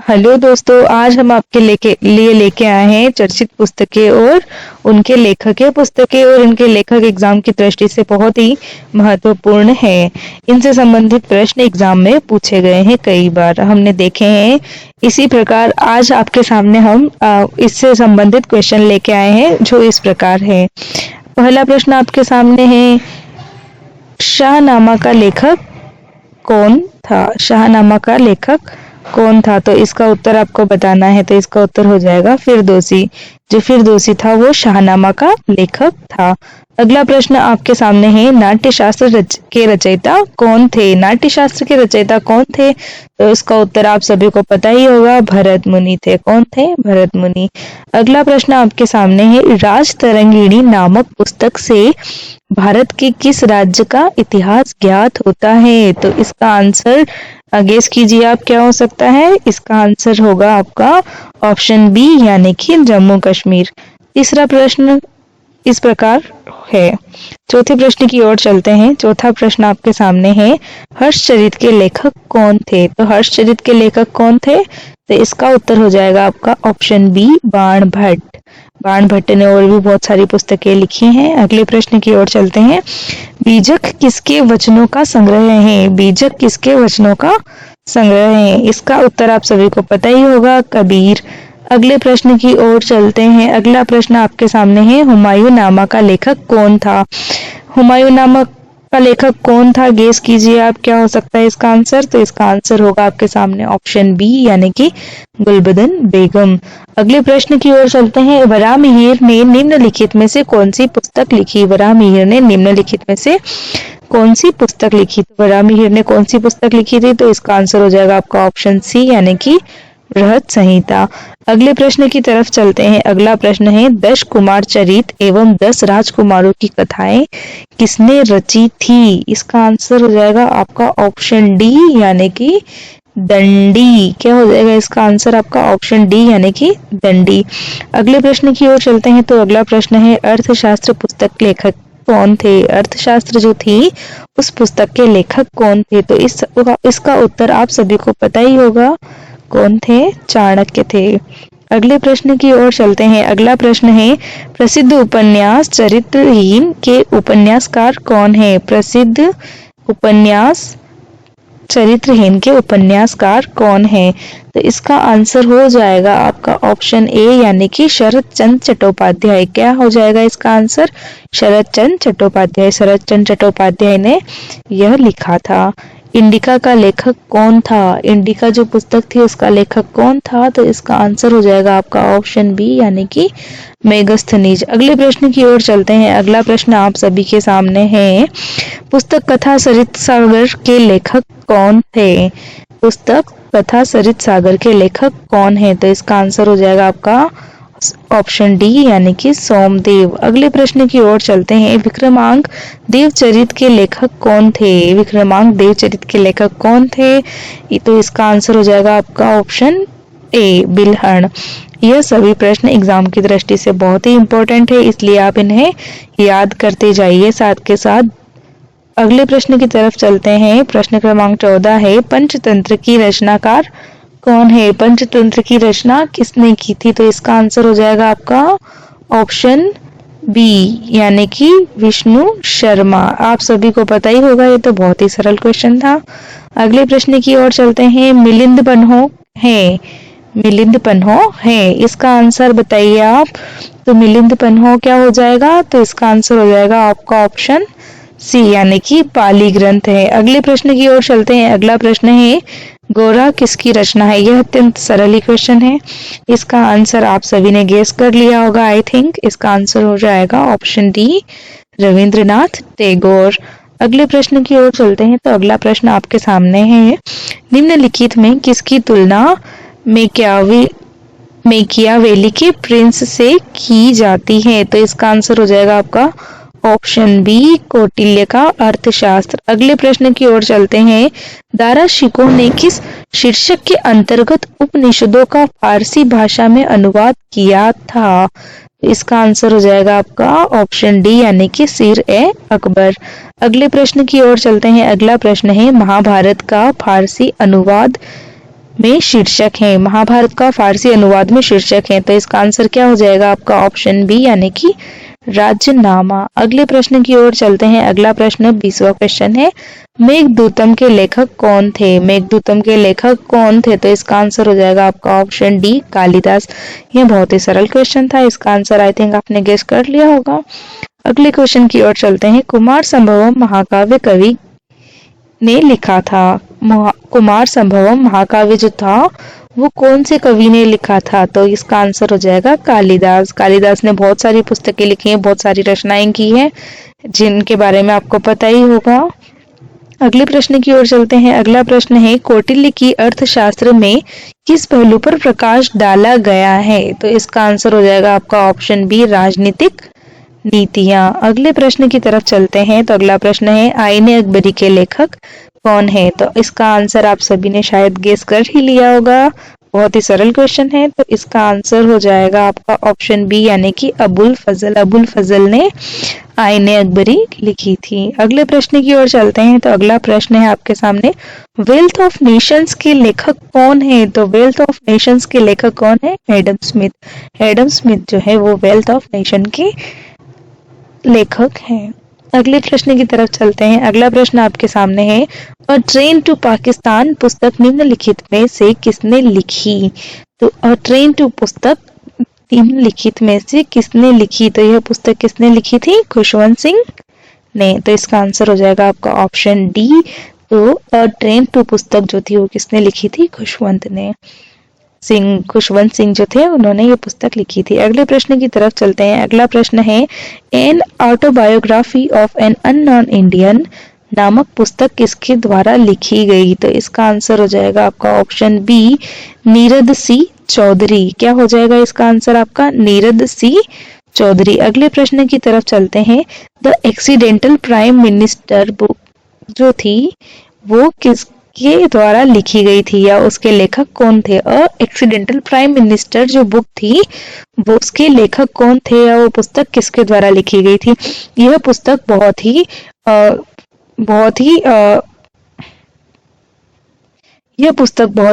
Hello दोस्तों, आज हम आपके लिए लेके आए हैं चर्चित पुस्तकें और उनके लेखक। पुस्तकें और इनके लेखक एग्जाम की दृष्टि से बहुत ही महत्वपूर्ण है। इनसे संबंधित प्रश्न एग्जाम में पूछे गए हैं, कई बार हमने देखे हैं। इसी प्रकार आज आपके सामने हम इससे संबंधित क्वेश्चन लेके आए हैं जो इस प्रकार है। पहला प्रश्न आपके सामने है, शाहनामा का लेखक कौन था? शाहनामा का लेखक कौन था? तो इसका उत्तर आपको बताना है। तो इसका उत्तर हो जाएगा फिरदौसी। जो फिरदौसी था वो शाहनामा का लेखक था। अगला प्रश्न आपके सामने है, नाट्यशास्त्र के रचयिता कौन थे? नाट्यशास्त्र के रचयिता कौन थे? तो इसका उत्तर आप सभी को पता ही होगा, भरत मुनि थे। कौन थे? भरत मुनि। अगला प्रश्न आपके सामने है, राजतरंगिणी नामक पुस्तक से भारत के किस राज्य का इतिहास ज्ञात होता है? तो इसका आंसर गेस कीजिए आप, क्या हो सकता है? इसका आंसर होगा आपका ऑप्शन बी, यानी कि जम्मू कश्मीर। तीसरा प्रश्न इस प्रकार है। चौथे प्रश्न की ओर चलते हैं। चौथा प्रश्न आपके सामने है, हर्षचरित के लेखक कौन थे? तो हर्षचरित के लेखक कौन थे? तो इसका उत्तर हो जाएगा आपका ऑप्शन बी, बाण भट्ट। बाण भट्ट ने और भी बहुत सारी पुस्तकें लिखी हैं। अगले प्रश्न की ओर चलते हैं। बीजक किसके वचनों का संग्रह है? बीजक किसके वचनों का संग्रह है? इसका उत्तर आप सभी को पता ही होगा, कबीर। अगले प्रश्न की ओर चलते हैं। अगला प्रश्न आपके सामने है, हुमायूंनामा का लेखक कौन था? हुमायूंनामा का लेखक कौन था? गेस कीजिए आप, क्या हो सकता है इसका आंसर? तो इसका आंसर होगा आपके सामने ऑप्शन बी, यानी कि गुलबदन बेगम। अगले प्रश्न की ओर चलते हैं। वराहमिहिर ने निम्नलिखित में से कौन सी पुस्तक लिखी? वराहमिहिर ने निम्नलिखित में से कौन सी पुस्तक लिखी? तो वराहमिहिर ने कौन सी पुस्तक लिखी थी? तो इसका आंसर हो जाएगा आपका ऑप्शन सी, यानी कि बृहत संहिता। अगले प्रश्न की तरफ चलते हैं। अगला प्रश्न है, 10 कुमार चरित एवं 10 राजकुमारों की कथाएं किसने रची थी? इसका आंसर हो जाएगा आपका ऑप्शन डी, यानी कि दंडी। क्या हो जाएगा इसका आंसर? आपका ऑप्शन डी, यानी कि दंडी। अगले प्रश्न की ओर चलते हैं। तो अगला प्रश्न है, अर्थशास्त्र पुस्तक लेखक कौन थे? अर्थशास्त्र जो थी उस पुस्तक के लेखक कौन थे? तो इसका उत्तर आप सभी को पता ही होगा, कौन थे? चाणक्य थे। अगले प्रश्न की ओर चलते हैं। अगला प्रश्न है, प्रसिद्ध उपन्यास चरित्रहीन के उपन्यासकार कौन है? प्रसिद्ध उपन्यास चरित्रहीन के उपन्यासकार कौन है? तो इसका आंसर हो जाएगा आपका ऑप्शन ए, यानी कि शरत चंद्र चट्टोपाध्याय। क्या हो जाएगा इसका आंसर? शरत चंद्र चट्टोपाध्याय। शरत चंद्र चट्टोपाध्याय ने यह लिखा था। इंडिका का लेखक कौन था? इंडिका जो पुस्तक थी उसका लेखक कौन था? तो इसका आंसर हो जाएगा आपका ऑप्शन बी, यानी कि मेगस्थनीज। अगले प्रश्न की ओर चलते हैं। अगला प्रश्न आप सभी के सामने है, पुस्तक कथा सरित सागर के लेखक कौन थे? पुस्तक कथा सरित सागर के लेखक कौन है? तो इसका आंसर हो जाएगा आपका ऑप्शन डी, यानी कि सोमदेव। अगले प्रश्न की ओर चलते हैं। विक्रमांक देवचरित के लेखक कौन थे? विक्रमांक देवचरित के लेखक कौन थे? तो इसका आंसर हो जाएगा आपका ऑप्शन ए, बिल्हण। यह सभी प्रश्न एग्जाम की दृष्टि से बहुत ही इंपॉर्टेंट है, इसलिए आप इन्हें याद करते जाइए साथ के साथ। अगले प्रश्न की तरफ चलते हैं। प्रश्न क्रमांक 14 है, पंचतंत्र की रचनाकार कौन है? पंचतंत्र की रचना किसने की थी? तो इसका आंसर हो जाएगा आपका ऑप्शन बी, यानी कि विष्णु शर्मा। आप सभी को पता ही होगा, ये तो बहुत ही सरल क्वेश्चन था। अगले प्रश्न की ओर चलते हैं। मिलिंद पन्हो है, मिलिंद पन्हो है, इसका आंसर बताइए आप। तो मिलिंद पन्हो क्या हो जाएगा? तो इसका आंसर हो जाएगा आपका ऑप्शन सी, यानी कि पाली ग्रंथ है। अगले प्रश्न की ओर चलते हैं। अगला प्रश्न है, गोरा किसकी रचना है? यह अत्यंत सरल ही क्वेश्चन है, इसका आंसर आप सभी ने गेस कर लिया होगा आई थिंक। इसका आंसर हो जाएगा ऑप्शन डी, रविंद्रनाथ टैगोर। अगले प्रश्न की ओर चलते हैं। तो अगला प्रश्न आपके सामने है, निम्नलिखित में किसकी तुलना मेकियावेली के प्रिंस से की जाती है? तो इसका आंसर हो जाएगा आपका ऑप्शन बी, कौटिल्य का अर्थशास्त्र। अगले प्रश्न की ओर चलते हैं। दारा शिकोह ने किस शीर्षक के अंतर्गत उपनिषदों का फारसी भाषा में अनुवाद किया था? इसका आंसर हो जाएगा आपका ऑप्शन डी, यानी कि सीर ए अकबर। अगले प्रश्न की ओर चलते हैं। अगला प्रश्न है, महाभारत का फारसी अनुवाद में शीर्षक हैं, महाभारत का फारसी अनुवाद में शीर्षक हैं। तो इसका आंसर क्या हो जाएगा आपका ऑप्शन बी यानी कि राज्यनामा। अगले प्रश्न की ओर चलते हैं। अगला प्रश्न 20वां क्वेश्चन है, मेघदूतम के लेखक कौन थे? मेघदूतम के लेखक कौन थे? तो इसका आंसर हो जाएगा आपका ऑप्शन डी कालिदास। यह बहुत ही सरल क्वेश्चन था, इसका आंसर आई थिंक आपने गेस कर लिया होगा। अगले क्वेश्चन की ओर चलते हैं। कुमार संभवम महाकाव्य कवि ने लिखा था। कुमार संभवम महाकाव्य जो था वो कौन से कवि ने लिखा था? तो इसका आंसर हो जाएगा कालिदास। कालिदास ने बहुत सारी पुस्तकें लिखी हैं, बहुत सारी रचनाएं की हैं, जिनके बारे में आपको पता ही होगा। अगले प्रश्न की ओर चलते हैं। अगला प्रश्न है, कौटिल्य की अर्थशास्त्र में किस पहलू पर प्रकाश डाला गया है? तो इसका आंसर हो जाएगा आपका ऑप्शन बी राजनीतिक नीतियां। अगले प्रश्न की तरफ चलते हैं। तो अगला प्रश्न है, आईने अकबरी के लेखक कौन है? तो इसका आंसर आप सभी ने शायद गेस कर ही लिया होगा, बहुत ही सरल क्वेश्चन है। तो इसका आंसर हो जाएगा आपका ऑप्शन बी यानी कि अबुल फजल। अबुल फजल ने आईने अकबरी लिखी थी। अगले प्रश्न की ओर चलते हैं। तो अगला प्रश्न है आपके सामने, वेल्थ ऑफ नेशंस के लेखक कौन है? तो वेल्थ ऑफ नेशंस के लेखक कौन है? Adam Smith. एडम स्मिथ जो है वो वेल्थ ऑफ नेशन के लेखक हैं। अगले प्रश्न की तरफ चलते हैं। अगला प्रश्न आपके सामने है, अ ट्रेन टू पाकिस्तान पुस्तक निम्नलिखित में से किसने लिखी? तो अ ट्रेन टू पुस्तक निम्नलिखित में से किसने लिखी? तो यह पुस्तक किसने लिखी थी? खुशवंत सिंह ने। तो इसका आंसर हो जाएगा आपका ऑप्शन डी। तो अ ट्रेन टू पुस्तक जो थी वो किसने लिखी थी? खुशवंत सिंह जो थे उन्होंने ये पुस्तक लिखी थी। अगले प्रश्न की तरफ चलते हैं। अगला प्रश्न है, an autobiography of an unknown Indian नामक पुस्तक किसके द्वारा लिखी गई? तो इसका आंसर हो जाएगा आपका ऑप्शन बी नीरद सी चौधरी। क्या हो जाएगा इसका आंसर आपका? नीरद सी चौधरी। अगले प्रश्न की तरफ चलते हैं। The accidental prime minister book जो थी वो किसके द्वारा लिखी गई थी या उसके लेखक कौन थे? एक्सीडेंटल प्राइम मिनिस्टर जो बुक थी वो उसके लेखक कौन थे या वो पुस्तक किसके द्वारा लिखी गई थी? यह पुस्तक बहुत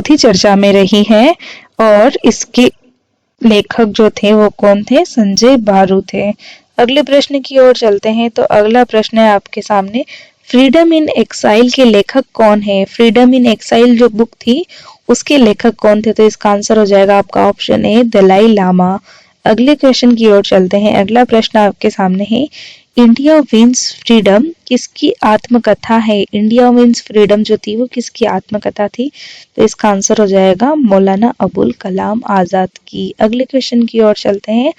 ही चर्चा में रही है और इसके लेखक जो थे वो कौन थे? संजय बारू थे। अगले प्रश्न की ओर चलते हैं। तो अगला प्रश्न है आपके सामने, फ्रीडम इन एक्साइल के लेखक कौन है? फ्रीडम इन एक्साइल जो बुक थी उसके लेखक कौन थे? तो इसका आंसर हो जाएगा आपका ऑप्शन ए दलाई लामा। अगले क्वेश्चन की ओर चलते हैं। अगला प्रश्न आपके सामने है, इंडिया विंस फ्रीडम किसकी आत्मकथा है? इंडिया विंस फ्रीडम जो थी वो किसकी आत्मकथा थी? तो इसका आंसर हो जाएगा मौलाना अबुल कलाम आजाद की। अगले क्वेश्चन की ओर चलते हैं।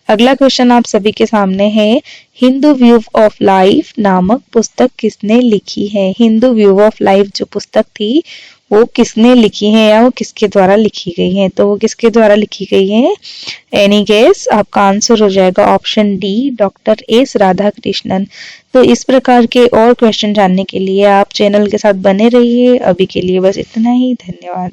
अगला क्वेश्चन आप सभी के सामने है, हिंदू व्यू ऑफ लाइफ नामक पुस्तक किसने लिखी है? हिंदू व्यू ऑफ लाइफ जो पुस्तक थी वो किसने लिखी है या वो किसके द्वारा लिखी गई है? तो वो किसके द्वारा लिखी गई है? Any guess? आपका आंसर हो जाएगा option D doctor S Radhakrishnan. तो इस प्रकार के और क्वेश्चन जानने के लिए आप चैनल के साथ बने रहिए। अभी के लिए बस इतना ही, धन्यवाद।